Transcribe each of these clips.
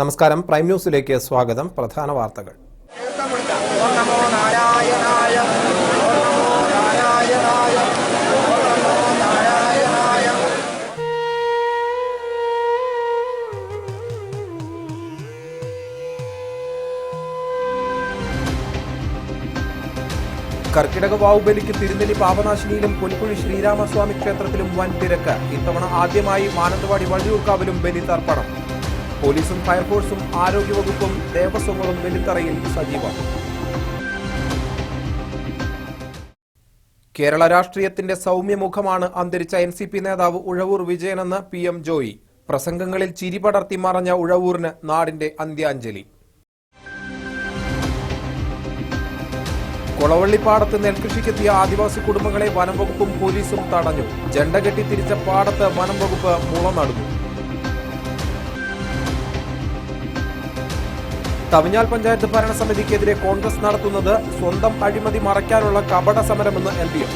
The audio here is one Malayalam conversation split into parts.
നമസ്കാരം, പ്രൈം ന്യൂസിലേക്ക് സ്വാഗതം. പ്രധാന വാർത്തകൾ. കർക്കിടക വാവുബലിക്ക് തിരുനെല്ലി പാപനാശിനിയിലും പൊൻകുഴി ശ്രീരാമസ്വാമി ക്ഷേത്രത്തിലും വൻ തിരക്ക്. ഇത്തവണ ആദ്യമായി മാനന്തവാടി വള്ളിയൂർക്കാവിലും ബലിതർപ്പണം. പോലീസും ഫയർഫോഴ്സും ആരോഗ്യവകുപ്പും ദേവസ്വങ്ങളും ബലിത്തറയിൽ സജീവം. കേരള രാഷ്ട്രീയത്തിന്റെ സൗമ്യമുഖമാണ് അന്തരിച്ച NCP നേതാവ് ഉഴവൂർ വിജയനെന്ന് PM ജോയി. പ്രസംഗങ്ങളിൽ ചിരി പടർത്തി മറഞ്ഞ ഉഴവൂരിന് നാടിന്റെ അന്ത്യാഞ്ജലി. കൊളവള്ളിപ്പാടത്ത് നെൽകൃഷിക്കെത്തിയ ആദിവാസി കുടുംബങ്ങളെ വനംവകുപ്പും പോലീസും തടഞ്ഞു. ജണ്ട കെട്ടി തിരിച്ച പാടത്ത് വനംവകുപ്പ് മുള നടുന്നു. തവിഞ്ഞാൽ പഞ്ചായത്ത് ഭരണസമിതിക്കെതിരെ കോൺഗ്രസ് നടത്തുന്നത് സ്വന്തം അഴിമതി മറയ്ക്കാനുള്ള കപട സമരമെന്ന് LDF.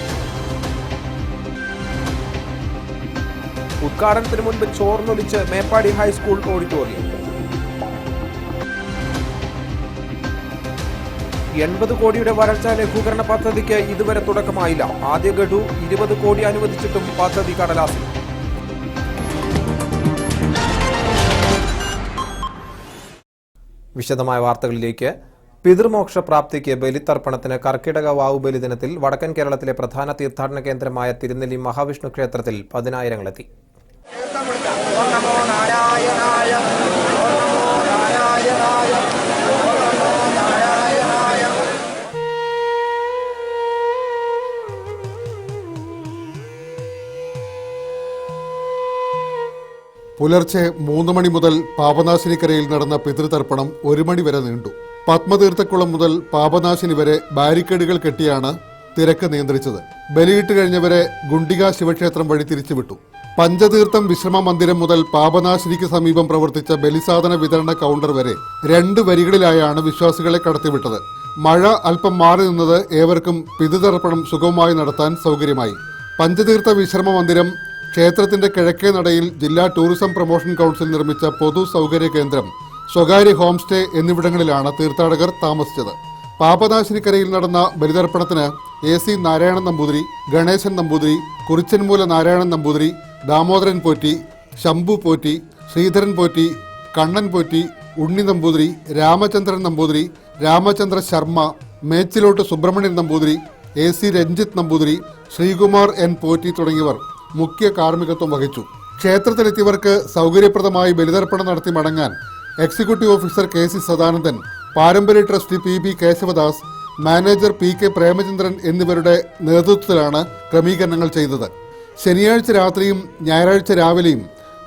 ഉദ്ഘാടനത്തിന് മുൻപ് ചോർന്നൊലിച്ച് മേപ്പാടി ഹൈസ്കൂൾ ഓഡിറ്റോറിയം. 80 കോടിയുടെ വരൾച്ചാ ലഘൂകരണ പദ്ധതിക്ക് ഇതുവരെ തുടക്കമായില്ല. ആദ്യ ഗഡു 20 കോടി അനുവദിച്ചിട്ടും പദ്ധതി കടലാസിൽ. വിശദമായ വാർത്തകളിലേക്ക്. പിതൃമോക്ഷ പ്രാപ്തിക്ക് ബലിതർപ്പണത്തിന് കർക്കിടക വാവുബലി ദിനത്തിൽ വടക്കൻ കേരളത്തിലെ പ്രധാന തീർത്ഥാടന കേന്ദ്രമായ തിരുനെല്ലി മഹാവിഷ്ണു ക്ഷേത്രത്തിൽ പതിനായിരങ്ങളെത്തി. പുലർച്ചെ 3 മണി മുതൽ പാപനാശിനിക്കരയിൽ നടന്ന പിതൃതർപ്പണം 1 മണി വരെ നീണ്ടു. പത്മതീർത്ഥക്കുളം മുതൽ പാപനാശിനി വരെ ബാരിക്കേഡുകൾ കെട്ടിയാണ് തിരക്ക് നിയന്ത്രിച്ചത്. ബലിയിട്ട് കഴിഞ്ഞവരെ ഗുണ്ടിക ശിവക്ഷേത്രം വഴി തിരിച്ചുവിട്ടു. പഞ്ചതീർത്ഥം വിശ്രമ മന്ദിരം മുതൽ പാപനാശിനിക്ക് സമീപം പ്രവർത്തിച്ച ബലിസാധന വിതരണ കൗണ്ടർ വരെ 2 വരികളിലായാണ് വിശ്വാസികളെ കടത്തിവിട്ടത്. മഴ അല്പം മാറി നിന്നത് ഏവർക്കും പിതൃതർപ്പണം സുഗമമായി നടത്താൻ സൗകര്യമായി. പഞ്ചതീർത്ഥ വിശ്രമ മന്ദിരം, ക്ഷേത്രത്തിന്റെ കിഴക്കേ നടയിൽ ജില്ലാ ടൂറിസം പ്രൊമോഷൻ കൗൺസിൽ നിർമ്മിച്ച പൊതു സൗകര്യ കേന്ദ്രം, സ്വകാര്യ ഹോം സ്റ്റേ എന്നിവിടങ്ങളിലാണ് തീർത്ഥാടകർ താമസിച്ചത്. പാപനാശിനിക്കരയിൽ നടന്ന ബലിതർപ്പണത്തിന് AC നാരായണൻ നമ്പൂതിരി, ഗണേശൻ നമ്പൂതിരി, കുറിച്ചൻമൂല നാരായണൻ നമ്പൂതിരി, ദാമോദരൻ പോറ്റി, ശംഭു പോറ്റി, ശ്രീധരൻ പോറ്റി, കണ്ണൻ പോറ്റി, ഉണ്ണി നമ്പൂതിരി, രാമചന്ദ്രൻ നമ്പൂതിരി, രാമചന്ദ്ര ശർമ്മ, മേച്ചിലോട്ട് സുബ്രഹ്മണ്യൻ നമ്പൂതിരി, AC രഞ്ജിത്ത് നമ്പൂതിരി, ശ്രീകുമാർ N പോറ്റി തുടങ്ങിയവർ മുഖ്യ കാർമ്മികത്വം വഹിച്ചു. ക്ഷേത്രത്തിലെത്തിയവർക്ക് സൗകര്യപ്രദമായി ബലിതർപ്പണം നടത്തി മടങ്ങാൻ എക്സിക്യൂട്ടീവ് ഓഫീസർ KC സദാനന്ദൻ, പാരമ്പര്യ trustee PB Kesavadas, manager PK Premachandran എന്നിവരുടെ നേതൃത്വത്തിലാണ് ക്രമീകരണങ്ങൾ ചെയ്തത്. ശനിയാഴ്ച രാത്രിയും ഞായറാഴ്ച രാവിലെയും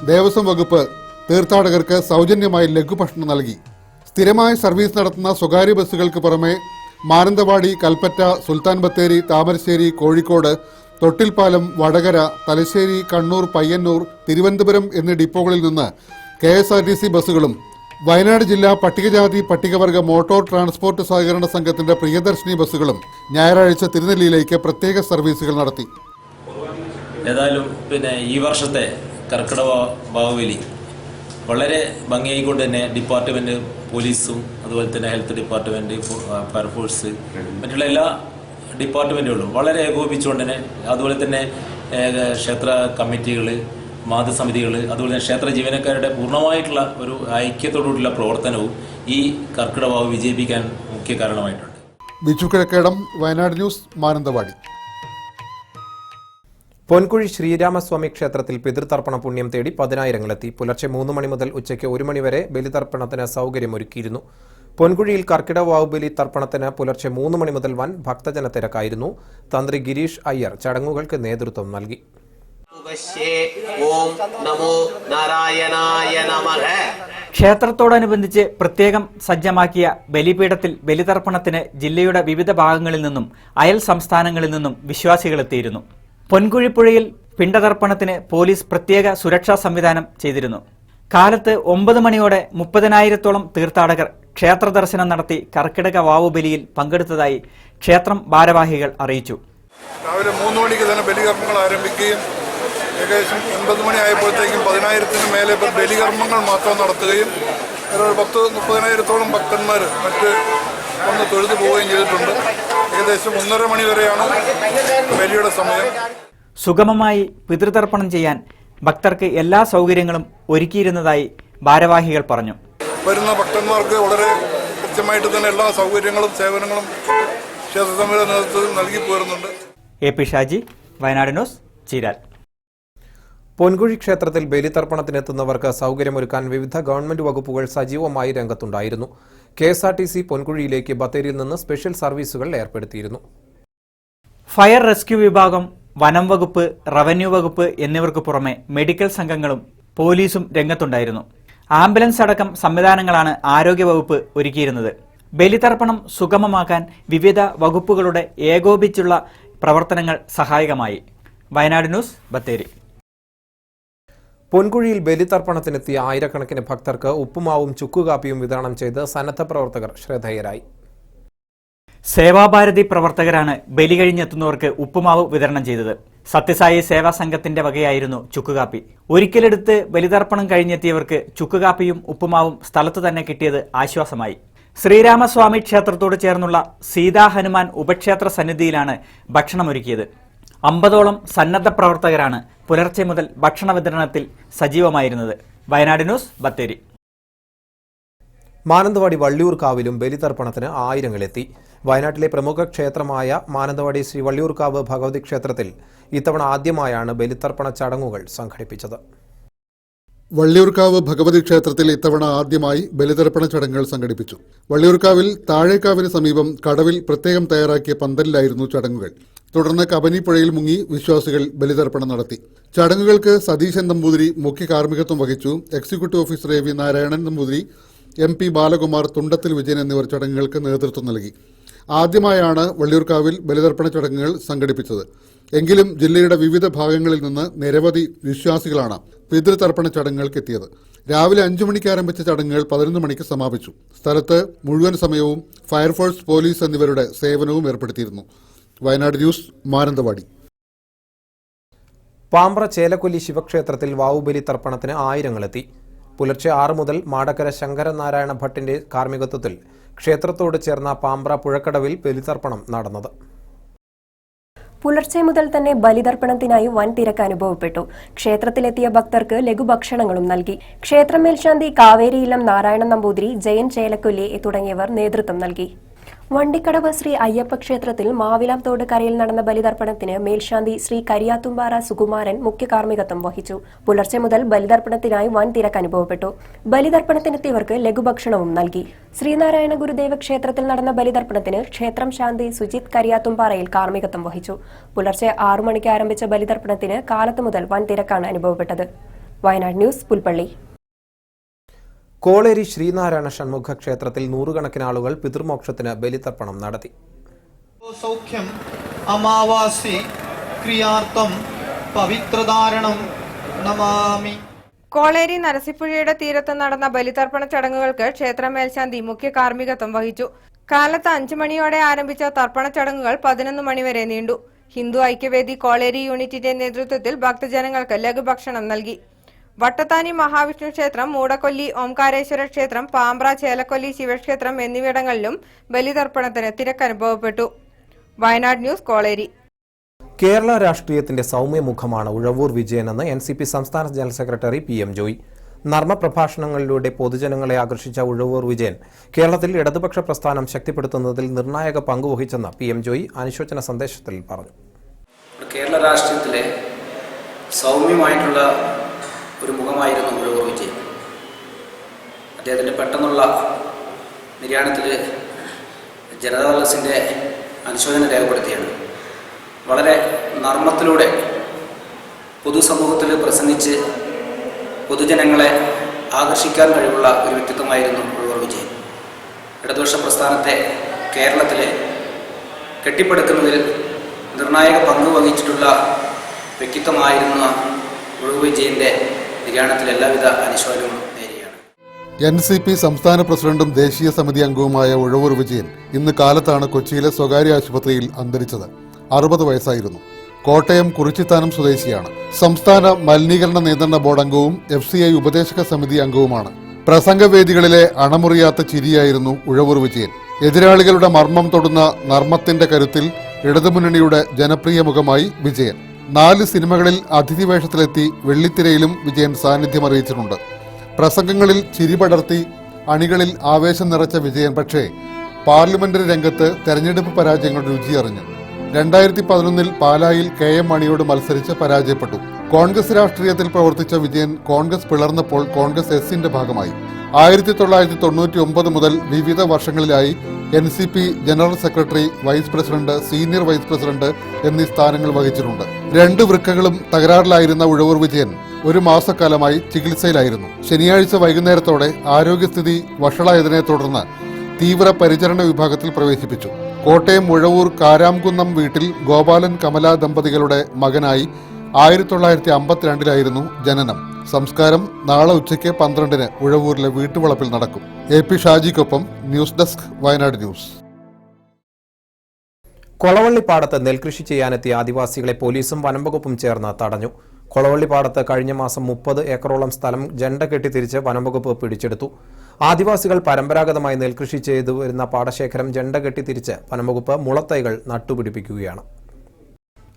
ദേവസ്വം വകുപ്പ് തീർത്ഥാടകർക്ക് സൗജന്യമായി ലഘുഭക്ഷണം നൽകി. സ്ഥിരമായ സർവീസ് നടത്തുന്ന സ്വകാര്യ ബസ്സുകൾക്ക് പുറമെ മാനന്തവാടി, കൽപ്പറ്റ, സുൽത്താൻ ബത്തേരി, താമരശ്ശേരി, കോഴിക്കോട്, തൊട്ടിൽപ്പാലം, വടകര, തലശ്ശേരി, കണ്ണൂർ, പയ്യന്നൂർ, തിരുവനന്തപുരം എന്നീ ഡിപ്പോകളിൽ നിന്ന് KSRTC ബസ്സുകളും വയനാട് ജില്ലാ പട്ടികജാതി പട്ടികവർഗ മോട്ടോർ ട്രാൻസ്പോർട്ട് സഹകരണ സംഘത്തിന്റെ പ്രിയദർശിനി ബസ്സുകളും ഞായറാഴ്ച തിരുനെല്ലിയിലേക്ക് പ്രത്യേക സർവീസുകൾ നടത്തി. ഏതായാലും ഈ വർഷത്തെ കർക്കിടക വാവുബലി വളരെ ഭംഗിയായിക്കൊണ്ട് തന്നെ ഡിപ്പാർട്ട്മെന്റ്, പോലീസും അതുപോലെ തന്നെ ഹെൽത്ത് ഡിപ്പാർട്ട്മെന്റ്, ഫയർഫോഴ്സ്, മറ്റുള്ള എല്ലാ ഡിപ്പാർട്ട്മെന്റുകളും വളരെ ഏകോപിച്ചുകൊണ്ട് തന്നെ, അതുപോലെ തന്നെ ക്ഷേത്ര കമ്മിറ്റികൾ, മാതൃസമിതികൾ, അതുപോലെ തന്നെ ക്ഷേത്ര ജീവനക്കാരുടെ പൂർണ്ണമായിട്ടുള്ള ഒരു ഐക്യത്തോടുള്ള പ്രവർത്തനവും ഈ കർക്കിടക വാവ് വിജയിപ്പിക്കാൻ മുഖ്യ കാരണമായിട്ടുണ്ട്. ബിജു കിഴക്കേടം, വയനാട് ന്യൂസ്, മാനന്തവാടി. പൊൻകുഴി ശ്രീരാമസ്വാമി ക്ഷേത്രത്തിൽ പിതൃതർപ്പണ പുണ്യം തേടി പതിനായിരങ്ങളെത്തി. പുലർച്ചെ 3 മണി മുതൽ ഉച്ചയ്ക്ക് 1 മണി വരെ ബലിതർപ്പണത്തിന് സൗകര്യമൊരുക്കിയിരുന്നു. പൊൻകുഴിയിൽ കർക്കിടക വാവുബലി തർപ്പണത്തിന് പുലർച്ചെ 3 മണി മുതൽ വൻ ഭക്തജന തിരക്കായിരുന്നു. തന്ത്രി ഗിരീഷ് അയ്യർ ചടങ്ങുകൾക്ക് നേതൃത്വം നൽകി. ക്ഷേത്രത്തോടനുബന്ധിച്ച് പ്രത്യേകം സജ്ജമാക്കിയ ബലിപീഠത്തിൽ ബലിതർപ്പണത്തിന് ജില്ലയുടെ വിവിധ ഭാഗങ്ങളിൽ നിന്നും അയൽ സംസ്ഥാനങ്ങളിൽ നിന്നും വിശ്വാസികളെത്തിയിരുന്നു. പൊൻകുഴിപ്പുഴയിൽ പിണ്ടതർപ്പണത്തിന് പോലീസ് പ്രത്യേക സുരക്ഷാ സംവിധാനം ചെയ്തിരുന്നു. കാലത്ത് 9 മണിയോടെ 30,000-ഓളം തീർത്ഥാടകർ ക്ഷേത്ര ദർശനം നടത്തി കർക്കിടക വാവുബലിയിൽ പങ്കെടുത്തതായി ക്ഷേത്രം ഭാരവാഹികൾ അറിയിച്ചു. രാവിലെ 3 മണിക്ക് തന്നെ ബലികർമ്മങ്ങൾ ആരംഭിക്കുകയും ഏകദേശം 9 മണി ആയപ്പോഴത്തേക്കും 10,000-ന് മേലെ ബലികർമ്മങ്ങൾ മാത്രം നടത്തുകയും ഒരു 10-30,000 ഭക്തന്മാർ മറ്റ് വന്ന് തൊഴുതു പോവുകയും ചെയ്തിട്ടുണ്ട്. ഏകദേശം 1.5 മണി വരെയാണ് ബലിയുടെ സമയം. സുഗമമായി പിതൃതർപ്പണം ചെയ്യാൻ ഭക്തർക്ക് എല്ലാ സൗകര്യങ്ങളും ഒരുക്കിയിരുന്നതായി ഭാരവാഹികൾ പറഞ്ഞു. വരുന്ന ഭക്തന്മാർക്ക് വളരെ കൃത്യമായിട്ട് തന്നെ എല്ലാ സൗകര്യങ്ങളും സേവനങ്ങളും ക്ഷേത്ര സമിതിയുടെ നേതൃത്വത്തിൽ നൽകി പോരുന്നുണ്ട്. AP Shaji, Wayanad news, Cheeral. പൊൻകുഴി ക്ഷേത്രത്തിൽ ബലിതർപ്പണത്തിനെത്തുന്നവർക്ക് സൗകര്യമൊരുക്കാൻ വിവിധ ഗവൺമെന്റ് വകുപ്പുകൾ സജീവമായി രംഗത്തുണ്ടായിരുന്നു. KSRTC പൊൻകുഴിയിലേക്ക് ബത്തേരിയിൽ നിന്ന് സ്പെഷ്യൽ സർവീസുകൾ ഏർപ്പെടുത്തിയിരുന്നു. ഫയർ റെസ്ക്യൂ വിഭാഗം, വനം വകുപ്പ്, റവന്യൂ വകുപ്പ് എന്നിവർക്ക് പുറമെ മെഡിക്കൽ സംഘങ്ങളും പോലീസും രംഗത്തുണ്ടായിരുന്നു. ആംബുലൻസ് അടക്കം സംവിധാനങ്ങളാണ് ആരോഗ്യവകുപ്പ് ഒരുക്കിയിരുന്നത്. ബലിതർപ്പണം സുഗമമാക്കാൻ വിവിധ വകുപ്പുകളുടെ ഏകോപിച്ചുള്ള പ്രവർത്തനങ്ങൾ സഹായകമായി. വയനാട് ന്യൂസ്, ബത്തേരി. പൊൻകുഴിയിൽ ബലിതർപ്പണത്തിനെത്തിയ ആയിരക്കണക്കിന് ഭക്തർക്ക് ഉപ്പുമാവും ചുക്കുകാപ്പിയും വിതരണം ചെയ്ത് സന്നദ്ധ പ്രവർത്തകർ ശ്രദ്ധേയരായി. സേവാഭാരതി പ്രവർത്തകരാണ് ബലി കഴിഞ്ഞെത്തുന്നവർക്ക് ഉപ്പുമാവ് വിതരണം ചെയ്തത്. സത്യസായി സേവാ സംഘത്തിന്റെ വകയായിരുന്നു ചുക്കുകാപ്പി. ഒരിക്കലെടുത്ത് ബലിതർപ്പണം കഴിഞ്ഞെത്തിയവർക്ക് ചുക്കുകാപ്പിയും ഉപ്പുമാവും സ്ഥലത്ത് തന്നെ കിട്ടിയത് ആശ്വാസമായി. ശ്രീരാമസ്വാമി ക്ഷേത്രത്തോട് ചേർന്നുള്ള സീതാ ഹനുമാൻ ഉപക്ഷേത്ര സന്നിധിയിലാണ് ഭക്ഷണമൊരുക്കിയത്. 50ഓളം സന്നദ്ധ പ്രവർത്തകരാണ് പുലർച്ചെ മുതൽ ഭക്ഷണ വിതരണത്തിൽ സജീവമായിരുന്നത്. വയനാട് ന്യൂസ്, ബത്തേരി. മാനന്തവാടി വള്ളിയൂർക്കാവിലും ബലിതർപ്പണത്തിന് ആയിരങ്ങളെത്തി. വയനാട്ടിലെ പ്രമുഖ ക്ഷേത്രമായ മാനന്തവാടി ശ്രീ വള്ളിയൂർക്കാവ് ഭഗവതി ക്ഷേത്രത്തിൽ ഇത്തവണ ആദ്യമായാണ് ബലിതർപ്പണ ചടങ്ങുകൾ സംഘടിപ്പിച്ചത്. വള്ളിയൂർക്കാവ് ഭഗവതി ക്ഷേത്രത്തിൽ ഇത്തവണ ആദ്യമായി ബലിതർപ്പണ ചടങ്ങുകൾ സംഘടിപ്പിച്ചു. വള്ളിയൂർക്കാവിൽ താഴേക്കാവിന് സമീപം കടവിൽ പ്രത്യേകം തയ്യാറാക്കിയ പന്തലിലായിരുന്നു ചടങ്ങുകൾ. തുടർന്ന് കബനിപ്പുഴയിൽ മുങ്ങി വിശ്വാസികൾ ബലിതർപ്പണം നടത്തി. ചടങ്ങുകൾക്ക് സതീശൻ നമ്പൂതിരി മുഖ്യ കാർമ്മികത്വം വഹിച്ചു. Executive officer AV Narayanan Namboothiri, MP Balakumar, Thundathil Vijayan എന്നിവർ ചടങ്ങുകൾക്ക് നേതൃത്വം നൽകി. ആദ്യമായാണ് വള്ളിയൂർക്കാവിൽ ബലിതർപ്പണ ചടങ്ങുകൾ സംഘടിപ്പിച്ചത്. എങ്കിലും ജില്ലയുടെ വിവിധ ഭാഗങ്ങളിൽ നിന്ന് നിരവധി വിശ്വാസികളാണ് പിതൃതർപ്പണ ചടങ്ങുകൾക്ക് എത്തിയത്. രാവിലെ 5 മണിക്ക് ആരംഭിച്ച ചടങ്ങുകൾ 11 മണിക്ക് സമാപിച്ചു. സ്ഥലത്ത് മുഴുവൻ സമയവും ഫയർഫോഴ്സ്, പോലീസ് എന്നിവരുടെ സേവനവും ഏർപ്പെടുത്തിയിരുന്നു. വയനാട് ന്യൂസ്, മാനന്തവാടി. പാമ്പ്ര ചേലക്കൊല്ലി ശിവക്ഷേത്രത്തിൽ വാവുബലി തർപ്പണത്തിന് ആയിരങ്ങളെത്തി. പുലർച്ചെ 6 മുതൽ മാടക്കര ശങ്കരനാരായണ ഭട്ടിന്റെ കാർമ്മികത്വത്തിൽ ക്ഷേത്രത്തോട് ചേർന്ന പാമ്പ്ര പുഴക്കടവിൽ ബലിതർപ്പണം നടന്നത്. പുലർച്ചെ മുതൽ തന്നെ ബലിതർപ്പണത്തിനായി വൻ തിരക്ക് അനുഭവപ്പെട്ടു. ക്ഷേത്രത്തിലെത്തിയ ഭക്തർക്ക് ലഘുഭക്ഷണങ്ങളും നൽകി. ക്ഷേത്രം മേൽശാന്തി കാവേരിയിലം നാരായണൻ നമ്പൂതിരി, ജയൻ ചേലക്കൊല്ലി തുടങ്ങിയവർ നേതൃത്വം നൽകി. വണ്ടിക്കടവ് ശ്രീ അയ്യപ്പ ക്ഷേത്രത്തിൽ മാവിലാംതോട് കരയിൽ നടന്ന ബലിതർപ്പണത്തിന് മേൽശാന്തി ശ്രീ കരിയാത്തുംപാറ സുകുമാരൻ മുഖ്യ കാർമ്മികത്വം വഹിച്ചു. പുലർച്ചെ മുതൽ ബലിതർപ്പണത്തിനായി വൻ തിരക്ക് അനുഭവപ്പെട്ടു. ബലിതർപ്പണത്തിനെത്തിയവർക്ക് ലഘുഭക്ഷണവും നൽകി. ശ്രീനാരായണ ഗുരുദേവ ക്ഷേത്രത്തിൽ നടന്ന ബലിതർപ്പണത്തിന് ക്ഷേത്രം ശാന്തി സുജിത് കരിയാത്തുംപാറയിൽ കാർമ്മികത്വം വഹിച്ചു. പുലർച്ചെ 6 മണിക്ക് ആരംഭിച്ച ബലിതർപ്പണത്തിന് കാലത്ത് മുതൽ വൻ തിരക്കാണ് അനുഭവപ്പെട്ടത്. വയനാട് ന്യൂസ്, പുൽപ്പള്ളി. കോളേരി ശ്രീനാരായണ ഷൺമുഖ ക്ഷേത്രത്തിൽ നൂറുകണക്കിന് ആളുകൾ പിതൃമോക്ഷത്തിന് ബലിതർപ്പണം നടത്തി. സൗഖ്യം അമാവാസി ക്രിയാർത്ഥം പവിത്രധാരണം നമാമി. കോളേരി നരസിപ്പുഴയുടെ തീരത്ത് നടന്ന ബലിതർപ്പണ ചടങ്ങുകൾക്ക് ക്ഷേത്ര മേൽശാന്തി മുഖ്യ കാർമ്മികത്വം വഹിച്ചു. കാലത്ത് 5 മണിയോടെ ആരംഭിച്ച തർപ്പണ ചടങ്ങുകൾ 11 മണിവരെ നീണ്ടു. ഹിന്ദു ഐക്യവേദി കോളേരി യൂണിറ്റിന്റെ നേതൃത്വത്തിൽ ഭക്തജനങ്ങൾക്ക് ലഘുഭക്ഷണം നൽകി. വട്ടത്താനി മഹാവിഷ്ണു ക്ഷേത്രം, മൂടക്കൊല്ലി ഓംകാരേശ്വര ക്ഷേത്രം, പാമ്പ്ര ചേലക്കൊല്ലി ശിവക്ഷേത്രം എന്നിവിടങ്ങളിലും ബലിതർപ്പണത്തിന് തിരക്കനുഭവപ്പെട്ടു. വയനാട് ന്യൂസ്, കോളേരി. കേരള രാഷ്ട്രീയത്തിന്റെ സൗമ്യമുഖമാണ് ഉഴവൂർ വിജയനെന്ന് NCP സംസ്ഥാന ജനറൽ സെക്രട്ടറി PM ജോയ്. നർമ്മപ്രഭാഷണങ്ങളിലൂടെ പൊതുജനങ്ങളെ ആകർഷിച്ച ഉഴവൂർ വിജയൻ കേരളത്തിൽ ഇടതുപക്ഷ പ്രസ്ഥാനം ശക്തിപ്പെടുത്തുന്നതിൽ നിർണായക പങ്കുവഹിച്ചെന്ന് PM ജോയ് അനുശോചന സന്ദേശത്തിൽ പറഞ്ഞു. കേരള രാഷ്ട്രീയത്തിലെ സൗമ്യമായിട്ടുള്ള ഒരു മുഖമായിരുന്നു ഉഴവൂർ വിജയൻ. അദ്ദേഹത്തിൻ്റെ പെട്ടെന്നുള്ള നിര്യാണത്തിൽ ജനതാദളസിൻ്റെ അനുശോചനം രേഖപ്പെടുത്തിയാണ്. വളരെ നർമ്മത്തിലൂടെ പൊതുസമൂഹത്തിൽ പ്രസംഗിച്ച് പൊതുജനങ്ങളെ ആകർഷിക്കാൻ കഴിവുള്ള ഒരു വ്യക്തിത്വമായിരുന്നു ഉഴവൂർ വിജയൻ. ഇടതുപക്ഷ പ്രസ്ഥാനത്തെ കേരളത്തിലെ കെട്ടിപ്പടുക്കുന്നതിൽ നിർണായക പങ്ക് വഹിച്ചിട്ടുള്ള വ്യക്തിത്വമായിരുന്ന ഉഴവൂർ വിജയൻ്റെ നിര്യാണത്തിൽ എല്ലാവിധ അനുശോചനവും നേരെയാണ്. NCP സംസ്ഥാന പ്രസിഡന്റും ദേശീയ സമിതി അംഗവുമായ ഉഴവൂർ വിജയൻ ഇന്ന് കാലത്താണ് കൊച്ചിയിലെ സ്വകാര്യ ആശുപത്രിയിൽ അന്തരിച്ചത്. 60 വയസ്സായിരുന്നു. കോട്ടയം കുറിച്ചിത്താനം സ്വദേശിയാണ്. സംസ്ഥാന മലിനീകരണ നിയന്ത്രണ ബോർഡ് അംഗവും FCI ഉപദേശക സമിതി അംഗവുമാണ്. പ്രസംഗവേദികളിലെ അണമുറിയാത്ത ചിരിയായിരുന്നു ഉഴവൂർ വിജയൻ. എതിരാളികളുടെ മർമ്മം തൊടുന്ന നർമ്മത്തിന്റെ കരുത്തിൽ ഇടതുമുന്നണിയുടെ ജനപ്രിയ മുഖമായി വിജയൻ. 4 സിനിമകളിൽ അതിഥി വേഷത്തിലെത്തി വെള്ളിത്തിരയിലും വിജയൻ സാന്നിധ്യം അറിയിച്ചിട്ടുണ്ട്. പ്രസംഗങ്ങളിൽ ചിരി പടർത്തി അണികളിൽ ആവേശം നിറച്ച വിജയൻ പക്ഷേ പാർലമെന്ററി രംഗത്ത് തെരഞ്ഞെടുപ്പ് പരാജയങ്ങളുടെ രുചി അറിഞ്ഞു. 2011 പാലായിൽ KM മാണിയോട് മത്സരിച്ച് പരാജയപ്പെട്ടു. കോൺഗ്രസ് രാഷ്ട്രീയത്തിൽ പ്രവർത്തിച്ച വിജയൻ കോൺഗ്രസ് പിളർന്നപ്പോൾ കോൺഗ്രസ് എസിന്റെ ഭാഗമായി. 1999 മുതൽ വിവിധ വർഷങ്ങളിലായി NCP general secretary, vice president, senior vice president എന്നീ സ്ഥാനങ്ങൾ വഹിച്ചിട്ടുണ്ട്. 2 വൃക്കകളും തകരാറിലായിരുന്ന ഉഴവൂർ വിജയൻ 1 മാസക്കാലമായി ചികിത്സയിലായിരുന്നു. ശനിയാഴ്ച വൈകുന്നേരത്തോടെ ആരോഗ്യസ്ഥിതി വഷളായതിനെ തുടർന്ന് തീവ്ര പരിചരണ വിഭാഗത്തിൽ പ്രവേശിപ്പിച്ചു. കോട്ടയം ഉഴവൂർ കാരാംകുന്നം വീട്ടിൽ ഗോപാലൻ കമല ദമ്പതികളുടെ മകനായി 1952 ജനനം. സംസ്കാരം നാളെ ഉച്ചയ്ക്ക് 12 ഉഴവൂരിലെ വീട്ടുവളപ്പിൽ നടക്കും. AP ഷാജിക്കൊപ്പം ന്യൂസ് ഡെസ്ക്, വയനാട് ന്യൂസ്. കൊളവള്ളിപ്പാടത്ത് നെൽകൃഷി ചെയ്യാനെത്തിയ ആദിവാസികളെ പോലീസും വനംവകുപ്പും ചേർന്ന് തടഞ്ഞു. കൊളവള്ളിപ്പാടത്ത് കഴിഞ്ഞ മാസം 30 ഏക്കറോളം സ്ഥലം ജണ്ട കെട്ടി തിരിച്ച് വനംവകുപ്പ് പിടിച്ചെടുത്തു. ആദിവാസികൾ പരമ്പരാഗതമായി നെൽകൃഷി ചെയ്തു വരുന്ന പാടശേഖരം ജണ്ട കെട്ടി തിരിച്ച് വനംവകുപ്പ് മുളത്തൈകൾ നട്ടുപിടിപ്പിക്കുകയാണ്.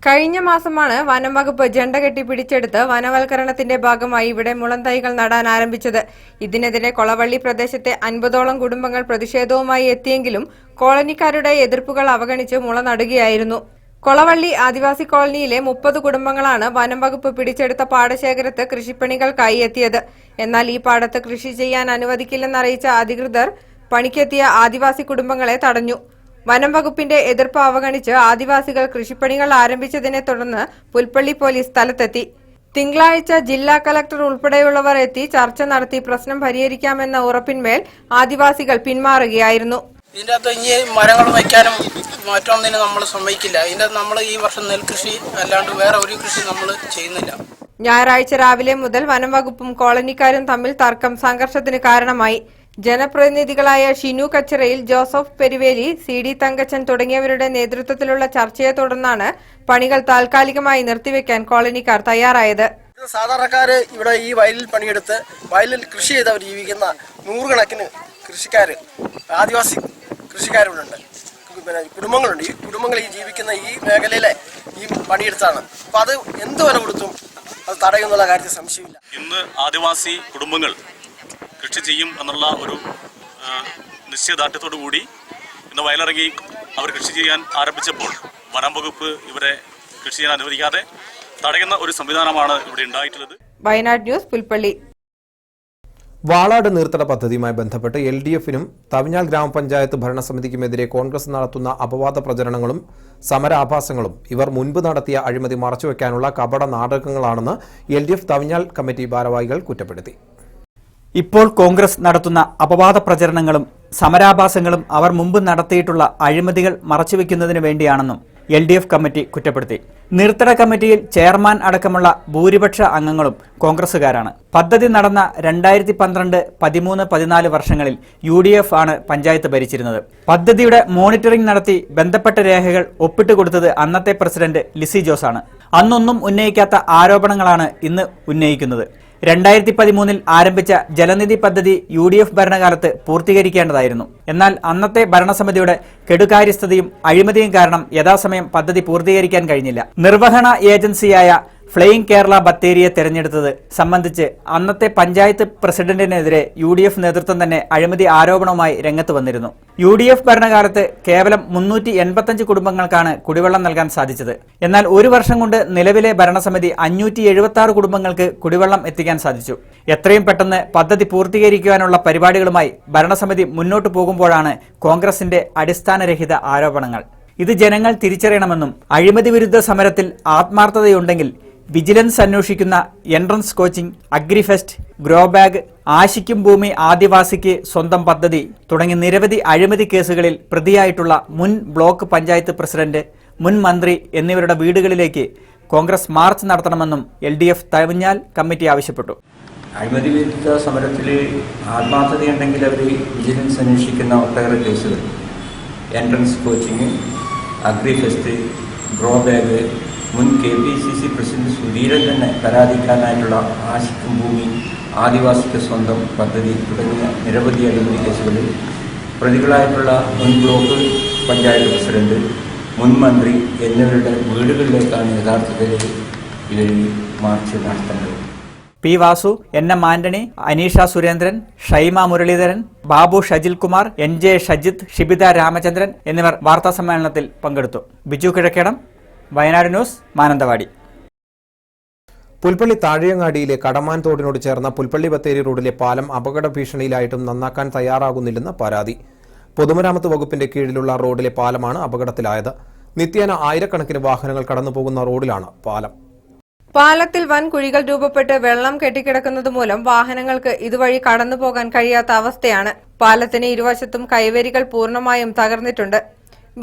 കഴിഞ്ഞ മാസമാണ് വനംവകുപ്പ് ജണ്ട കെട്ടി പിടിച്ചെടുത്ത് വനവൽക്കരണത്തിന്റെ ഭാഗമായി ഇവിടെ മുളന്തൈകൾ നടാൻ ആരംഭിച്ചത്. ഇതിനെതിരെ കൊളവള്ളി പ്രദേശത്തെ 50ഓളം കുടുംബങ്ങൾ പ്രതിഷേധവുമായി എത്തിയെങ്കിലും കോളനിക്കാരുടെ എതിർപ്പുകൾ അവഗണിച്ച് മുള നടുകയായിരുന്നു. കൊളവള്ളി ആദിവാസി കോളനിയിലെ 30 കുടുംബങ്ങളാണ് വനംവകുപ്പ് പിടിച്ചെടുത്ത പാടശേഖരത്ത് കൃഷിപ്പണികൾക്കായി എത്തിയത്. എന്നാൽ ഈ പാടത്ത് കൃഷി ചെയ്യാൻ അനുവദിക്കില്ലെന്നറിയിച്ച അധികൃതർ പണിക്കെത്തിയ ആദിവാസി കുടുംബങ്ങളെ തടഞ്ഞു. വനംവകുപ്പിന്റെ എതിർപ്പ് അവഗണിച്ച് ആദിവാസികൾ കൃഷിപ്പണികൾ ആരംഭിച്ചതിനെ തുടർന്ന് പുൽപ്പള്ളി പോലീസ് സ്ഥലത്തെത്തി. തിങ്കളാഴ്ച ജില്ലാ കളക്ടർ ഉൾപ്പെടെയുള്ളവർ എത്തി ചർച്ച നടത്തി പ്രശ്നം പരിഹരിക്കാമെന്ന ഉറപ്പിന്മേൽ ആദിവാസികൾ പിന്മാറുകയായിരുന്നു. ഇതിൻ്റെ അകത്ത് ഇനി മരങ്ങൾ വയ്ക്കാനും മറ്റൊന്നിനും നമ്മൾ സമ്മതിക്കില്ല. ഇതിൻ്റെ നമ്മൾ ഈ വർഷം നെൽകൃഷി അല്ലാണ്ട് വേറെ ഒരു കൃഷി നമ്മൾ ചെയ്യുന്നില്ല. ഞായറാഴ്ച രാവിലെ മുതൽ വനംവകുപ്പും കോളനിക്കാരും തമ്മിൽ തർക്കം സംഘർഷത്തിന് കാരണമായി. ജനപ്രതിനിധികളായ ഷിനു കച്ചിറയിൽ, ജോസഫ് പെരുവേലി, CD തങ്കച്ചൻ തുടങ്ങിയവരുടെ നേതൃത്വത്തിലുള്ള ചർച്ചയെ തുടർന്നാണ് പണികൾ താൽക്കാലികമായി നിർത്തിവെക്കാൻ കോളനിക്കാർ തയ്യാറായത്. സാധാരണക്കാര് ഇവിടെ ഈ വയലിൽ പണിയെടുത്ത് വയലിൽ കൃഷി ചെയ്തവർ ജീവിക്കുന്ന 100 കണക്കിന് കൃഷിക്കാര്, ആദിവാസി കൃഷിക്കാരുണ്ട്, കുടുംബങ്ങളുണ്ട്. ഈ കുടുംബങ്ങൾ ഈ ജീവിക്കുന്ന ഈ മേഖലയിലെ ഈ പണിയെടുത്താണ്. അപ്പൊ അത് എന്ത് വില കൊടുത്തും അത് തടയുന്നുള്ള കാര്യത്തിൽ സംശയമില്ല. ഇന്ന് ആദിവാസി കുടുംബങ്ങൾ കൃഷി ചെയ്യും എന്നുള്ള ഒരു നിശ്ചയദാർഢ്യത്തോടു കൂടി ഇന്ന് വയലിറങ്ങി അവർ കൃഷി ചെയ്യാൻ ആരംഭിച്ചപ്പോൾ വനം വകുപ്പ് ഇവരെ കൃഷി ചെയ്യാൻ അനുവദിക്കാതെ തടയുന്ന ഒരു സംവിധാനമാണ് ഇവിടെ ഉണ്ടായിട്ടുള്ളത്. വയനാട് ന്യൂസ്, പുൽപ്പള്ളി. വാളാട് നീർത്തട പദ്ധതിയുമായി ബന്ധപ്പെട്ട് LDF-നും തവിഞ്ഞാൽ ഗ്രാമപഞ്ചായത്ത് ഭരണസമിതിക്കുമെതിരെ കോൺഗ്രസ് നടത്തുന്ന അപവാദ പ്രചരണങ്ങളും സമരാഭാസങ്ങളും ഇവർ മുൻപ് നടത്തിയ അഴിമതി മറച്ചുവെക്കാനുള്ള കപട നാടകങ്ങളാണെന്ന് LDF തവിഞ്ഞാൽ കമ്മിറ്റി ഭാരവാഹികൾ കുറ്റപ്പെടുത്തി. ഇപ്പോൾ കോൺഗ്രസ് നടത്തുന്ന അപവാദ പ്രചരണങ്ങളും സമരാഭാസങ്ങളും അവർ മുമ്പ് നടത്തിയിട്ടുള്ള അഴിമതികൾ മറച്ചുവെക്കുന്നതിന് വേണ്ടിയാണെന്നും LDF കമ്മിറ്റി കുറ്റപ്പെടുത്തി. നീർത്തട കമ്മിറ്റിയിൽ ചെയർമാൻ അടക്കമുള്ള ഭൂരിപക്ഷ അംഗങ്ങളും കോൺഗ്രസുകാരാണ്. പദ്ധതി നടന്ന 2012, 13, 14 വർഷങ്ങളിൽ UDF ആണ് പഞ്ചായത്ത് ഭരിച്ചിരുന്നത്. പദ്ധതിയുടെ മോണിറ്ററിംഗ് നടത്തി ബന്ധപ്പെട്ട രേഖകൾ ഒപ്പിട്ട് കൊടുത്തത് അന്നത്തെ പ്രസിഡന്റ് ലിസി ജോസ് ആണ്. അന്നൊന്നും ഉന്നയിക്കാത്ത ആരോപണങ്ങളാണ് ഇന്ന് ഉന്നയിക്കുന്നത്. 2013 ആരംഭിച്ച ജലനിധി പദ്ധതി UDF ഭരണകാലത്ത് പൂർത്തീകരിക്കേണ്ടതായിരുന്നു. എന്നാൽ അന്നത്തെ ഭരണസമിതിയുടെ കെടുകാര്യസ്ഥതയും അഴിമതിയും കാരണം യഥാസമയം പദ്ധതി പൂർത്തീകരിക്കാൻ കഴിഞ്ഞില്ല. നിർവഹണ ഏജൻസിയായ ഫ്ലൈയിങ് കേരള ബത്തേരിയെ തെരഞ്ഞെടുത്തത് സംബന്ധിച്ച് അന്നത്തെ പഞ്ചായത്ത് പ്രസിഡന്റിനെതിരെ UDF നേതൃത്വം തന്നെ അഴിമതി ആരോപണവുമായി രംഗത്ത് വന്നിരുന്നു. UDF ഭരണകാലത്ത് കേവലം 385 കുടുംബങ്ങൾക്കാണ് കുടിവെള്ളം നൽകാൻ സാധിച്ചത്. എന്നാൽ ഒരു വർഷം കൊണ്ട് നിലവിലെ ഭരണസമിതി 576 കുടുംബങ്ങൾക്ക് കുടിവെള്ളം എത്തിക്കാൻ സാധിച്ചു. എത്രയും പെട്ടെന്ന് പദ്ധതി പൂർത്തീകരിക്കുവാനുള്ള പരിപാടികളുമായി ഭരണസമിതി മുന്നോട്ടു പോകുമ്പോഴാണ് കോൺഗ്രസിന്റെ അടിസ്ഥാനരഹിത ആരോപണങ്ങൾ. ഇത് ജനങ്ങൾ തിരിച്ചറിയണമെന്നും അഴിമതി വിരുദ്ധ സമരത്തിൽ ആത്മാർത്ഥതയുണ്ടെങ്കിൽ വിജിലൻസ് അന്വേഷിക്കുന്ന entrance coaching, agrifest, grow bag, ആശിക്കും ഭൂമി ആദിവാസിക്ക് സ്വന്തം പദ്ധതി തുടങ്ങി നിരവധി അഴിമതി കേസുകളിൽ പ്രതിയായിട്ടുള്ള മുൻ ബ്ലോക്ക് പഞ്ചായത്ത് പ്രസിഡന്റ്, മുൻ മന്ത്രി എന്നിവരുടെ വീടുകളിലേക്ക് കോൺഗ്രസ് മാർച്ച് നടത്തണമെന്നും LDF തവിഞ്ഞാൽ കമ്മിറ്റി ആവശ്യപ്പെട്ടു. അഴിമതി വിരുദ്ധ സമരത്തിൽ ആത്മാർത്ഥതയുണ്ടെങ്കിൽ അവർ വിജിലൻസ് അന്വേഷിക്കുന്ന ഒട്ടേറെ കേസുകൾ, entrance coaching, agrifest, grow bag, മുൻ KPCC പ്രസിഡന്റ് സുധീരൻ തന്നെ പരാതിക്കാരനായിട്ടുള്ള ആശിക്കും ഭൂമി ആദിവാസിക്ക് സ്വന്തം പദ്ധതി തുടങ്ങിയ നിരവധി അഴിമതി കേസുകളിൽ പ്രതികളായിട്ടുള്ള മുൻ ബ്ലോക്ക് പഞ്ചായത്ത് പ്രസിഡന്റ്, മുൻ മന്ത്രി എന്നിവരുടെ വീടുകളിലേക്കാണ് യഥാർത്ഥത്തിൽ ഇവർ മാർച്ച് നടത്തുന്നത്. P Vasu, N M Antony, Aneesha Surendran, Shaima Muraleedharan, Babu Shajil Kumar, N J Shajith, Shibitha Ramachandran എന്നിവർ വാർത്താസമ്മേളനത്തിൽ പങ്കെടുത്തു. ബിജു കിഴക്കേടം, വയനാട് ന്യൂസ്, മാനന്തവാടി. പുൽപ്പള്ളി താഴെയങ്ങാടിയിലെ കടമാൻ തോടിനോട് ചേർന്ന പുൽപ്പള്ളി ബത്തേരി റോഡിലെ പാലം അപകട ഭീഷണിയിലായിട്ടും നന്നാക്കാൻ തയ്യാറാകുന്നില്ലെന്ന് പരാതി. പൊതുമരാമത്ത് വകുപ്പിന്റെ കീഴിലുള്ള റോഡിലെ പാലമാണ് അപകടത്തിലായത്. നിത്യേന ആയിരക്കണക്കിന് വാഹനങ്ങൾ കടന്നുപോകുന്ന റോഡിലാണ് പാലം. പാലത്തിൽ വൻ കുഴികൾ രൂപപ്പെട്ട് വെള്ളം കെട്ടിക്കിടക്കുന്നത് മൂലം വാഹനങ്ങൾക്ക് ഇതുവഴി കടന്നുപോകാൻ കഴിയാത്ത അവസ്ഥയാണ്. പാലത്തിന് ഇരുവശത്തും കൈവരികൾ പൂർണ്ണമായും തകർന്നിട്ടുണ്ട്.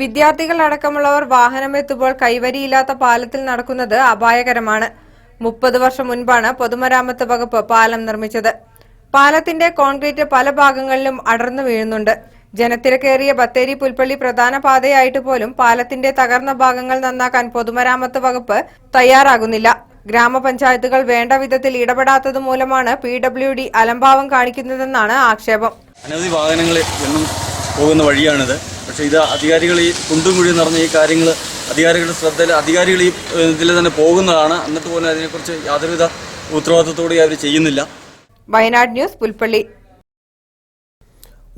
വിദ്യാർത്ഥികൾ അടക്കമുള്ളവർ വാഹനമെത്തുമ്പോൾ കൈവരിയില്ലാത്ത പാലത്തിൽ നടക്കുന്നത് അപായകരമാണ്. 30 വർഷം മുൻപാണ് പൊതുമരാമത്ത് വകുപ്പ് പാലം നിർമ്മിച്ചത്. പാലത്തിന്റെ കോൺക്രീറ്റ് പല ഭാഗങ്ങളിലും അടർന്നു വീഴുന്നുണ്ട്. ജനത്തിരക്കേറിയ ബത്തേരി പുൽപ്പള്ളി പ്രധാന പാതയായിട്ട് പോലും പാലത്തിന്റെ തകർന്ന ഭാഗങ്ങൾ നന്നാക്കാൻ പൊതുമരാമത്ത് വകുപ്പ് തയ്യാറാകുന്നില്ല. ഗ്രാമപഞ്ചായത്തുകൾ വേണ്ട വിധത്തിൽ ഇടപെടാത്തത് മൂലമാണ് PWD അലംഭാവം കാണിക്കുന്നതെന്നാണ് ആക്ഷേപം. അനവധി വാഹനങ്ങൾ എന്നും പോകുന്ന വഴിയാണിത്. പക്ഷേ ഇത് അധികാരികൾ ഈ കുണ്ടും കുഴിയും നിറഞ്ഞ ഈ കാര്യങ്ങൾ അധികാരികളുടെ ശ്രദ്ധയിൽ അധികാരികൾ ഈ ഇതിൽ തന്നെ പോകുന്നതാണ്. എന്നിട്ട് പോലും അതിനെക്കുറിച്ച് യാതൊരുവിധ ഉത്തരവാദിത്തത്തോടെ അവർ ചെയ്യുന്നില്ല. വയനാട് ന്യൂസ്, പുൽപ്പള്ളി.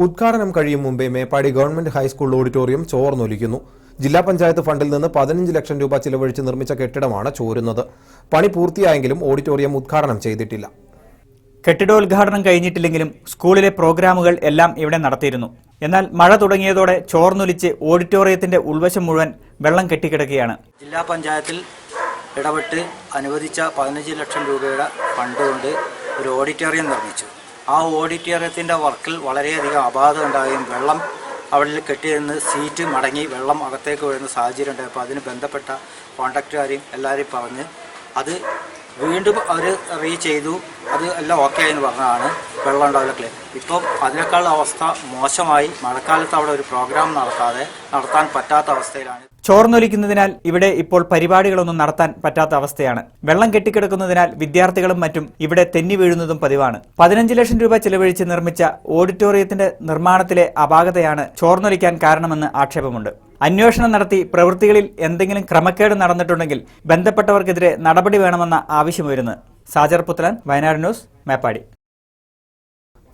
ഉദ്ഘാടനം കഴിയും മുമ്പേ മേപ്പാടി ഗവൺമെന്റ് ഹൈസ്കൂൾ ഓഡിറ്റോറിയം ചോർന്നൊലിക്കുന്നു. ജില്ലാ പഞ്ചായത്ത് ഫണ്ടിൽ നിന്ന് 15 ലക്ഷം രൂപ ചിലവഴിച്ച് നിർമ്മിച്ച കെട്ടിടമാണ് ചോരുന്നത്. പണി പൂർത്തിയായെങ്കിലും ഓഡിറ്റോറിയം ഉദ്ഘാടനം ചെയ്തിട്ടില്ല. കെട്ടിടോദ്ഘാടനം കഴിഞ്ഞിട്ടില്ലെങ്കിലും സ്കൂളിലെ പ്രോഗ്രാമുകൾ എല്ലാം ഇവിടെ നടത്തിയിരുന്നു. എന്നാൽ മഴ തുടങ്ങിയതോടെ ചോർന്നൊലിച്ച് ഓഡിറ്റോറിയത്തിന്റെ ഉൾവശം മുഴുവൻ വെള്ളം കെട്ടിക്കിടക്കുകയാണ്. ജില്ലാ പഞ്ചായത്തിൽ ഇടപെട്ട് അനുവദിച്ച 15 ലക്ഷം രൂപയുടെ ഫണ്ട് കൊണ്ട് ഒരു ഓഡിറ്റോറിയം നിർമ്മിച്ചു. ആ ഓഡിറ്റോറിയത്തിൻ്റെ വർക്കിൽ വളരെയധികം അപാകത ഉണ്ടാവുകയും വെള്ളം അവിടെ കെട്ടിയിരുന്ന് സീറ്റ് മടങ്ങി വെള്ളം അകത്തേക്ക് വരുന്ന സാഹചര്യം ഉണ്ടായി. അപ്പോൾ അതിന് ബന്ധപ്പെട്ട കോൺട്രാക്റ്റുകാരെയും എല്ലാവരെയും പറഞ്ഞ് അത് വീണ്ടും അവർ ചെയ്തു. അത് എല്ലാം ഓക്കെ എന്ന് പറഞ്ഞതാണ് വെള്ളം ഉണ്ടാവില്ല. ഇപ്പം അതിനേക്കാൾ അവസ്ഥ മോശമായി. മഴക്കാലത്ത് അവിടെ ഒരു പ്രോഗ്രാം നടത്താൻ പറ്റാത്ത അവസ്ഥയിലാണ്. ചോർന്നൊലിക്കുന്നതിനാൽ ഇവിടെ ഇപ്പോൾ പരിപാടികളൊന്നും നടത്താൻ പറ്റാത്ത അവസ്ഥയാണ്. വെള്ളം കെട്ടിക്കിടക്കുന്നതിനാൽ വിദ്യാർത്ഥികളും മറ്റും ഇവിടെ തെന്നി വീഴുന്നതും പതിവാണ്. 15 ലക്ഷം രൂപ ചെലവഴിച്ച് നിർമ്മിച്ച ഓഡിറ്റോറിയത്തിന്റെ നിർമ്മാണത്തിലെ അപാകതയാണ് ചോർന്നൊലിക്കാൻ കാരണമെന്ന് ആക്ഷേപമുണ്ട്. അന്വേഷണം നടത്തി പ്രവൃത്തികളിൽ എന്തെങ്കിലും ക്രമക്കേട് നടന്നിട്ടുണ്ടെങ്കിൽ ബന്ധപ്പെട്ടവർക്കെതിരെ നടപടി വേണമെന്ന ആവശ്യമുയരുന്നു. സാജർ പുത്തലൻ, വയനാട് ന്യൂസ്, മേപ്പാടി.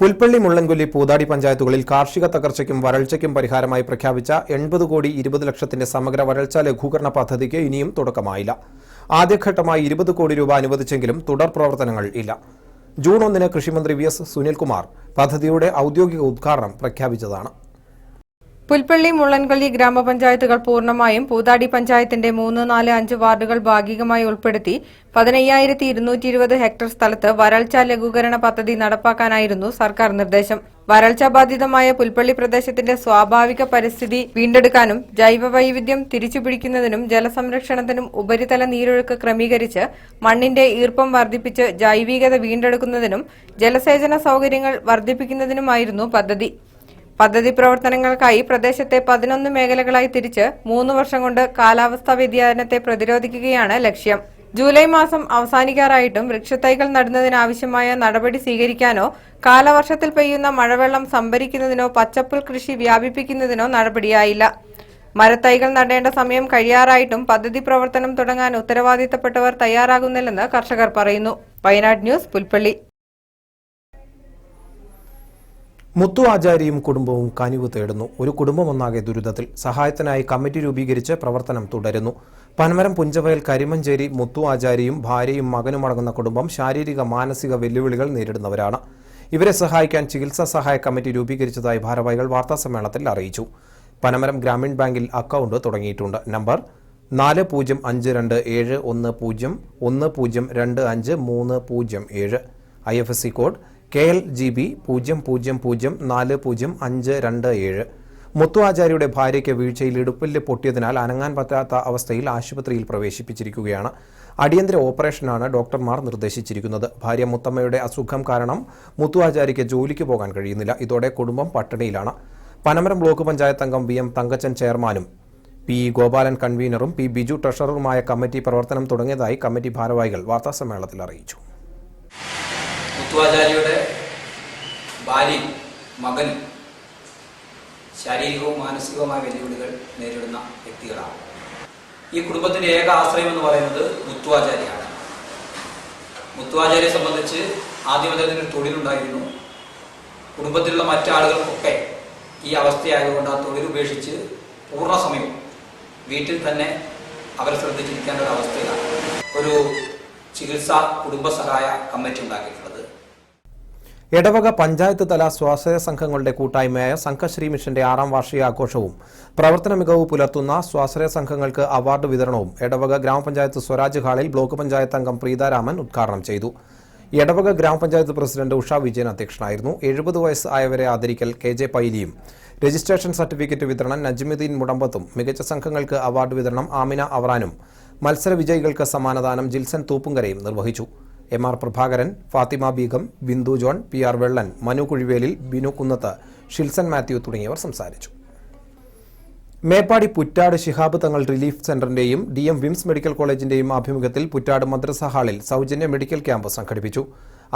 പുൽപ്പള്ളി, മുള്ളൻകൊല്ലി, പൂതാടി പഞ്ചായത്തുകളിൽ കാർഷിക തകർച്ചയ്ക്കും വരൾച്ചയ്ക്കും പരിഹാരമായി പ്രഖ്യാപിച്ച 80,20,00,000 സമഗ്ര വരൾച്ചാ ലഘൂകരണ പദ്ധതിക്ക് ഇനിയും തുടക്കമായില്ല. ആദ്യഘട്ടമായി 20 കോടി രൂപ അനുവദിച്ചെങ്കിലും തുടർ പ്രവർത്തനങ്ങൾ ഇല്ല. ജൂൺ 1 കൃഷിമന്ത്രി VS സുനിൽകുമാർ പദ്ധതിയുടെ ഔദ്യോഗിക ഉദ്ഘാടനം പ്രഖ്യാപിച്ചതാണ്. പുൽപ്പള്ളി, മുള്ളൻകൊല്ലി ഗ്രാമപഞ്ചായത്തുകൾ പൂർണ്ണമായും പൂതാടി പഞ്ചായത്തിന്റെ 3, 4, 5 വാർഡുകൾ ഭാഗികമായി ഉൾപ്പെടുത്തി 15,220 ഹെക്ടർ സ്ഥലത്ത് വരൾച്ചാ ലഘൂകരണ പദ്ധതി നടപ്പാക്കാനായിരുന്നു സർക്കാർ നിർദ്ദേശം. വരൾച്ചാ ബാധിതമായ പുൽപ്പള്ളി പ്രദേശത്തിന്റെ സ്വാഭാവിക പരിസ്ഥിതി വീണ്ടെടുക്കാനും ജൈവവൈവിധ്യം തിരിച്ചുപിടിക്കുന്നതിനും ജലസംരക്ഷണത്തിനും ഉപരിതല നീരൊഴുക്ക് ക്രമീകരിച്ച് മണ്ണിന്റെ ഈർപ്പം വർദ്ധിപ്പിച്ച് ജൈവികത വീണ്ടെടുക്കുന്നതിനും ജലസേചന സൗകര്യങ്ങൾ വർദ്ധിപ്പിക്കുന്നതിനുമായിരുന്നു പദ്ധതി. പദ്ധതി പ്രവർത്തനങ്ങൾക്കായി പ്രദേശത്തെ 11 മേഖലകളായി തിരിച്ച് 3 വർഷം കൊണ്ട് കാലാവസ്ഥാ വ്യതിയാനത്തെ പ്രതിരോധിക്കുകയാണ് ലക്ഷ്യം. ജൂലൈ മാസം അവസാനിക്കാറായിട്ടും വൃക്ഷത്തൈകൾ നടുന്നതിനാവശ്യമായ നടപടി സ്വീകരിക്കാനോ കാലവർഷത്തിൽ പെയ്യുന്ന മഴവെള്ളം സംഭരിക്കുന്നതിനോ പച്ചപ്പുൽ കൃഷി വ്യാപിപ്പിക്കുന്നതിനോ നടപടിയായില്ല. മരത്തൈകൾ നടേണ്ട സമയം കഴിയാറായിട്ടും പദ്ധതി പ്രവർത്തനം തുടങ്ങാൻ ഉത്തരവാദിത്തപ്പെട്ടവർ തയ്യാറാകുന്നില്ലെന്ന് കർഷകർ പറയുന്നു. വയനാട് ന്യൂസ്, പുൽപ്പള്ളി. മുത്തു ആചാരിയും കുടുംബവും കനിവ് തേടുന്നു. ഒരു കുടുംബമൊന്നാകെ ദുരിതത്തിൽ. സഹായത്തിനായി കമ്മിറ്റി രൂപീകരിച്ച് പ്രവർത്തനം തുടരുന്നു. പനമരം പുഞ്ചവയൽ കരിമഞ്ചേരി മുത്തു ആചാരിയും ഭാര്യയും മകനുമടങ്ങുന്ന കുടുംബം ശാരീരിക മാനസിക വെല്ലുവിളികൾ നേരിടുന്നവരാണ്. ഇവരെ സഹായിക്കാൻ ചികിത്സാ സഹായ കമ്മിറ്റി രൂപീകരിച്ചതായി ഭാരവാഹികൾ വാർത്താസമ്മേളനത്തിൽ അറിയിച്ചു. പനമരം ഗ്രാമീൺ ബാങ്കിൽ അക്കൗണ്ട് തുടങ്ങിയിട്ടുണ്ട്. നമ്പർ 40501010253007. IFSC code KLGB 00040527. മുത്തു ആചാര്യയുടെ ഭാര്യയ്ക്ക് വീഴ്ചയിൽ ഇടുപ്പല്ല് പൊട്ടിയതിനാൽ അനങ്ങാൻ പറ്റാത്ത അവസ്ഥയിൽ ആശുപത്രിയിൽ പ്രവേശിപ്പിച്ചിരിക്കുകയാണ്. അടിയന്തര ഓപ്പറേഷനാണ് ഡോക്ടർമാർ നിർദ്ദേശിച്ചിരിക്കുന്നത്. ഭാര്യ മുത്തമ്മയുടെ അസുഖം കാരണം മുത്തു ആചാര്യയ്ക്ക് ജോലിക്ക് പോകാൻ കഴിയുന്നില്ല. ഇതോടെ കുടുംബം പട്ടിണിയിലാണ്. പനമരം ബ്ലോക്ക് പഞ്ചായത്ത് അംഗം VM തങ്കച്ചൻ ചെയർമാനും PE ഗോപാലൻ കൺവീനറും P ബിജു ട്രഷററുമായ കമ്മിറ്റി പ്രവർത്തനം തുടങ്ങിയതായി കമ്മിറ്റി ഭാരവാഹികൾ വാർത്താസമ്മേളനത്തിൽ അറിയിച്ചു. മുത്തുവാചാര്യയുടെ ഭാര്യയും മകനും ശാരീരികവും മാനസികവുമായ വെല്ലുവിളികൾ നേരിടുന്ന വ്യക്തികളാണ്. ഈ കുടുംബത്തിൻ്റെ ഏക ആശ്രയം എന്ന് പറയുന്നത് മുത്തുവാചാര്യയാണ്. മുത്തുവാചാര്യയെ സംബന്ധിച്ച് ആദ്യം അദ്ദേഹത്തിന് ഒരു തൊഴിലുണ്ടായിരുന്നു. കുടുംബത്തിലുള്ള മറ്റാളുകൾക്കൊക്കെ ഈ അവസ്ഥയായതുകൊണ്ട് ആ തൊഴിൽ ഉപേക്ഷിച്ച് പൂർണ്ണസമയവും വീട്ടിൽ തന്നെ അവരെ ശ്രദ്ധിച്ചിരിക്കേണ്ട ഒരു അവസ്ഥയിലാണ് ഒരു ചികിത്സാ കുടുംബസഹായ കമ്മിറ്റി ഉണ്ടാക്കിയിട്ടുള്ളത്. എടവക പഞ്ചായത്ത് തല സ്വാശ്രയ സംഘങ്ങളുടെ കൂട്ടായ്മയായ സംഘശ്രീ മിഷന്റെ 6ാം വാർഷികാഘോഷവും പ്രവർത്തന മികവ് പുലർത്തുന്ന സ്വാശ്രയ സംഘങ്ങൾക്ക് അവാർഡ് വിതരണവും എടവക ഗ്രാമപഞ്ചായത്ത് സ്വരാജ് ഹാളിൽ ബ്ലോക്ക് പഞ്ചായത്ത് അംഗം പ്രീതാരാമൻ ഉദ്ഘാടനം ചെയ്തു. എടവക ഗ്രാമപഞ്ചായത്ത് പ്രസിഡന്റ് ഉഷ വിജയൻ അധ്യക്ഷനായിരുന്നു. 70 വയസ്സ് ആയവരെ ആദരിക്കൽ KJ പൈലിയും, രജിസ്ട്രേഷൻ സർട്ടിഫിക്കറ്റ് വിതരണം നജ്മുദ്ദീൻ മുടമ്പത്തും, മികച്ച സംഘങ്ങൾക്ക് അവാർഡ് വിതരണം ആമിന അവറാനും, മത്സര വിജയികൾക്ക് സമ്മാനദാനം ജിൽസൺ തൂപ്പുങ്കരയും നിർവഹിച്ചു. MR പ്രഭാകരൻ, ഫാത്തിമ ബീഗം, ബിന്ദു ജോൺ, PR വെള്ളൻ, മനു കുഴിവേലിൽ, ബിനു കുന്നത്ത്, ഷിൽസൺ മാത്യു തുടങ്ങിയവർ സംസാരിച്ചു. മേപ്പാടി പുറ്റാട് ശിഹാബ് തങ്ങൾ റിലീഫ് സെന്ററിന്റെയും DM വിംസ് മെഡിക്കൽ കോളേജിന്റെയും ആഭിമുഖ്യത്തിൽ പുറ്റാട് മദ്രസ ഹാളിൽ സൗജന്യ മെഡിക്കൽ ക്യാമ്പ് സംഘടിപ്പിച്ചു.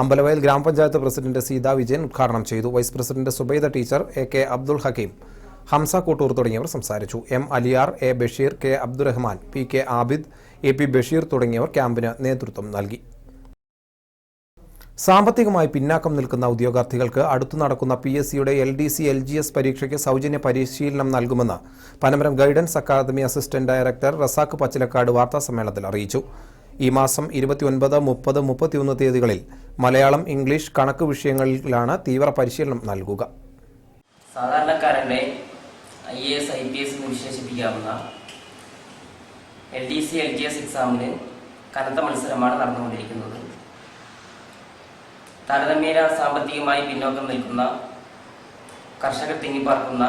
അമ്പലവയൽ ഗ്രാമപഞ്ചായത്ത് പ്രസിഡന്റ് സീതാ വിജയൻ ഉദ്ഘാടനം ചെയ്തു. Vice president Subaida teacher, AK Abdul Hakeem, Hamsa Koottoor തുടങ്ങിയവർ സംസാരിച്ചു. M Aliyar, A Basheer, K Abdurahman, PK Abid, AP Basheer തുടങ്ങിയവർ ക്യാമ്പിന് നേതൃത്വം നൽകി. സാമ്പത്തികമായി പിന്നാക്കം നിൽക്കുന്ന ഉദ്യോഗാർത്ഥികൾക്ക് അടുത്തു നടക്കുന്ന PSCയുടെ LDC LGS പരീക്ഷയ്ക്ക് സൗജന്യ പരിശീലനം നൽകുമെന്ന് Panamaram guidance academy assistant director Razak Pachilakkad വാർത്താസമ്മേളനത്തിൽ അറിയിച്ചു. ഈ മാസം 29, 30, 31 തീയതികളിൽ മലയാളം, ഇംഗ്ലീഷ്, കണക്ക് വിഷയങ്ങളിലാണ് തീവ്ര പരിശീലനം നൽകുക. സാധാരണക്കാരന്റെ IAS IPS എന്ന് വിശേഷിപ്പിക്കാവുന്ന LDC LGS എക്സാമിന് കനത്ത മത്സരമാണ് നടന്നുകൊണ്ടിരിക്കുന്നത്. താരതമ്യേന സാമ്പത്തികമായി പിന്നോക്കം നിൽക്കുന്ന കർഷകർ തിങ്ങിപ്പാർക്കുന്ന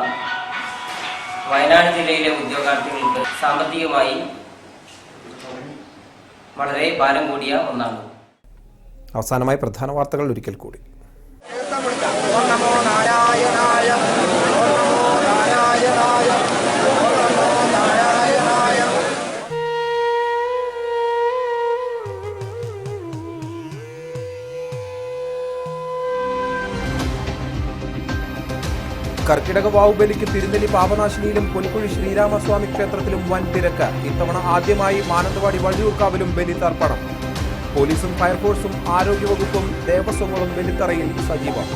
വയനാട് ജില്ലയിലെ ഉദ്യോഗാർത്ഥികൾക്ക് സാമ്പത്തികമായി വളരെ ഭാരം കൂടിയ ഒന്നാണ്. അവസാനമായി പ്രധാന വാർത്തകൾ ഒരിക്കൽ കൂടി. കർക്കിടക വാവുബലിക്ക് തിരുനെല്ലി പാപനാശിനിയിലും പൊൻകുഴി ശ്രീരാമസ്വാമി ക്ഷേത്രത്തിലും വൻ തിരക്ക്. ഇത്തവണ ആദ്യമായി മാനന്തവാടി വഴിയൂർക്കാവിലും ബലിതർപ്പണം. പോലീസും ഫയർഫോഴ്സും ആരോഗ്യവകുപ്പും ദേവസ്വങ്ങളും ബലിത്തറയിൽ സജീവം.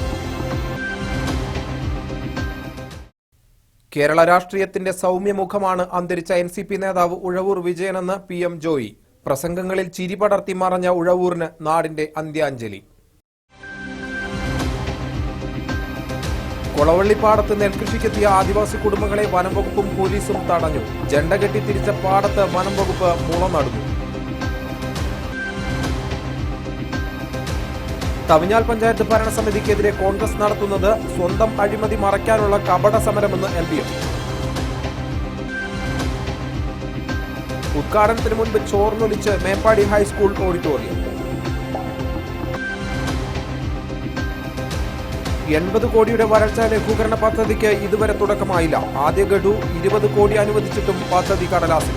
കേരള രാഷ്ട്രീയത്തിന്റെ സൗമ്യമുഖമാണ് അന്തരിച്ച NCP നേതാവ് ഉഴവൂർ വിജയനെന്ന് PM ജോയി. പ്രസംഗങ്ങളിൽ ചിരി പടർത്തി മറഞ്ഞ ഉഴവൂരിന് നാടിന്റെ അന്ത്യാഞ്ജലി. കൊളവള്ളിപ്പാടത്ത് നെൽകൃഷിക്കെത്തിയ ആദിവാസി കുടുംബങ്ങളെ വനംവകുപ്പും പോലീസും തടഞ്ഞു. ജണ്ട കെട്ടി തിരിച്ച പാടത്ത് വനംവകുപ്പ് മുള നടുന്നു. തവിഞ്ഞാൽ പഞ്ചായത്ത് ഭരണസമിതിക്കെതിരെ കോൺഗ്രസ് നടത്തുന്നത് സ്വന്തം അഴിമതി മറയ്ക്കാനുള്ള കപട സമരമെന്ന് LDF. ഉദ്ഘാടനത്തിന് മുൻപ് ചോർന്നൊലിച്ച് മേപ്പാടി ഹൈസ്കൂൾ ഓഡിറ്റോറിയം. 80 കോടിയുടെ വരൾച്ചാ ലഘൂകരണ പദ്ധതിക്ക് ഇതുവരെ തുടക്കമായില്ല. ആദ്യ ഗഡു 20 കോടി അനുവദിച്ചിട്ടും പദ്ധതി കടലാസിൽ.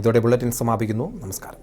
ഇതോടെ ബുള്ളറ്റിൻ സമാപിക്കുന്നു. നമസ്കാരം.